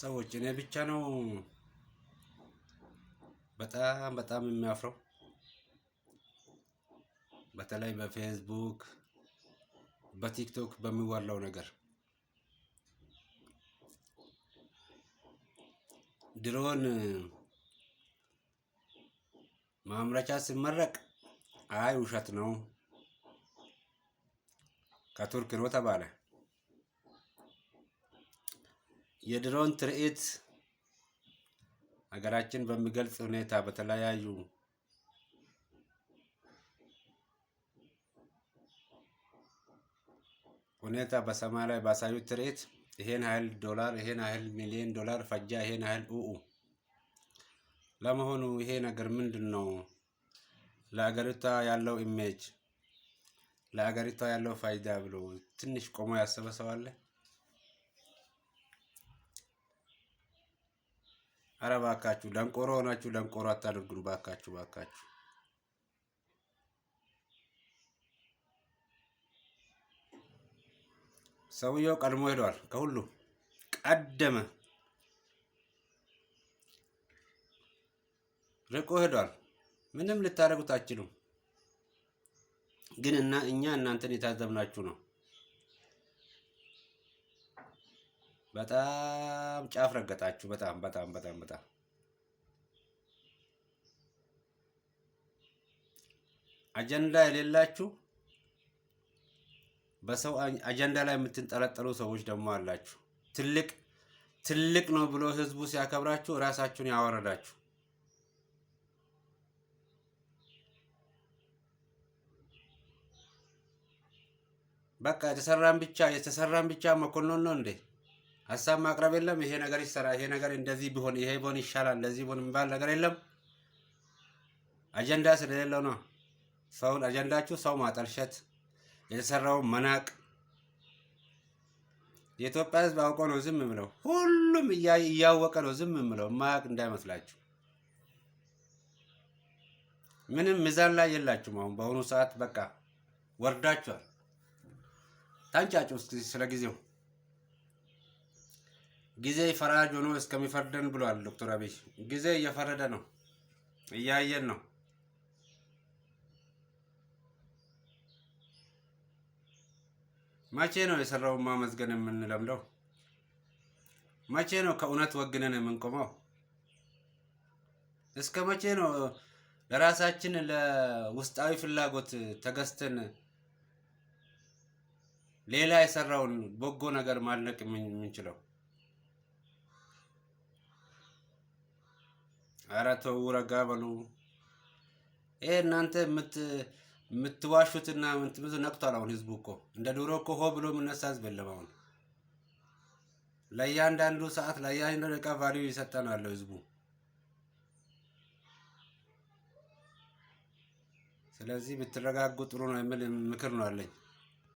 ሰዎች እኔ ብቻ ነው በጣም በጣም የሚያፍረው። በተለይ በፌስቡክ በቲክቶክ በሚወራው ነገር ድሮን ማምረቻ ሲመረቅ አይ ውሸት ነው ከቱርክ ነው ተባለ። የድሮን ትርኢት ሀገራችን በሚገልጽ ሁኔታ በተለያዩ ሁኔታ በሰማይ ላይ ባሳዩት ትርኢት ይሄን ያህል ዶላር ይሄን ያህል ሚሊዮን ዶላር ፈጃ ይሄን ያህል ለመሆኑ ይሄ ነገር ምንድነው? ለሀገሪቷ ያለው ኢሜጅ ለሀገሪቷ ያለው ፋይዳ ብሎ ትንሽ ቆሞ ያሰበ ሰው አለ? ኧረ እባካችሁ ደንቆሮ ሆናችሁ ደንቆሮ አታድርጉን። ባካችሁ ባካችሁ ሰውየው ቀድሞ ሄዷል። ከሁሉ ቀደመ፣ ርቆ ሄዷል። ምንም ልታደርጉት አትችሉም። ግን እኛ እናንተን የታዘብናችሁ ነው። በጣም ጫፍ ረገጣችሁ። በጣም በጣም በጣም በጣም አጀንዳ የሌላችሁ በሰው አጀንዳ ላይ የምትንጠለጠሉ ሰዎች ደግሞ አላችሁ። ትልቅ ነው ብሎ ህዝቡ ሲያከብራችሁ ራሳችሁን ያወረዳችሁ። በቃ የተሰራን ብቻ መኮንን ነው እንዴ? ሀሳብ ማቅረብ የለም? ይሄ ነገር ይሰራ፣ ይሄ ነገር እንደዚህ ቢሆን፣ ይሄ ቢሆን ይሻላል፣ እንደዚህ ቢሆን የሚባል ነገር የለም። አጀንዳ ስለሌለው ነው። ሰውን አጀንዳችሁ ሰው ማጠልሸት፣ የተሰራው መናቅ። የኢትዮጵያ ህዝብ አውቆ ነው ዝም ብለው፣ ሁሉም እያወቀ ነው ዝም ብለው፣ ማያቅ እንዳይመስላችሁ። ምንም ሚዛን ላይ የላችሁም። አሁን በአሁኑ ሰዓት በቃ ወርዳችኋል። ታንጫጩ እስኪ ስለ ጊዜው። ጊዜ ፈራጅ ሆኖ እስከሚፈርደን ብሏል ዶክተር አብይ። ጊዜ እየፈረደ ነው፣ እያየን ነው። መቼ ነው የሰራውን ማመስገን የምንለምደው? መቼ ነው ከእውነት ወግነን የምንቆመው? እስከ መቼ ነው ለራሳችን ለውስጣዊ ፍላጎት ተገዝተን ሌላ የሰራውን በጎ ነገር ማድነቅ የምንችለው? ኧረ ተው ረጋ በሉ። ይሄ እናንተ የምትዋሹትና ብዙ ነቅቷል። አሁን ህዝቡ እኮ እንደ ድሮ እኮ ሆ ብሎ የምነሳ ህዝብ የለም። አሁን ለእያንዳንዱ ሰዓት ለእያንዳንዱ ደቂቃ ቫልዩ ይሰጠናል ህዝቡ። ስለዚህ ብትረጋጉ ጥሩ ነው የሚል ምክር ነው አለኝ።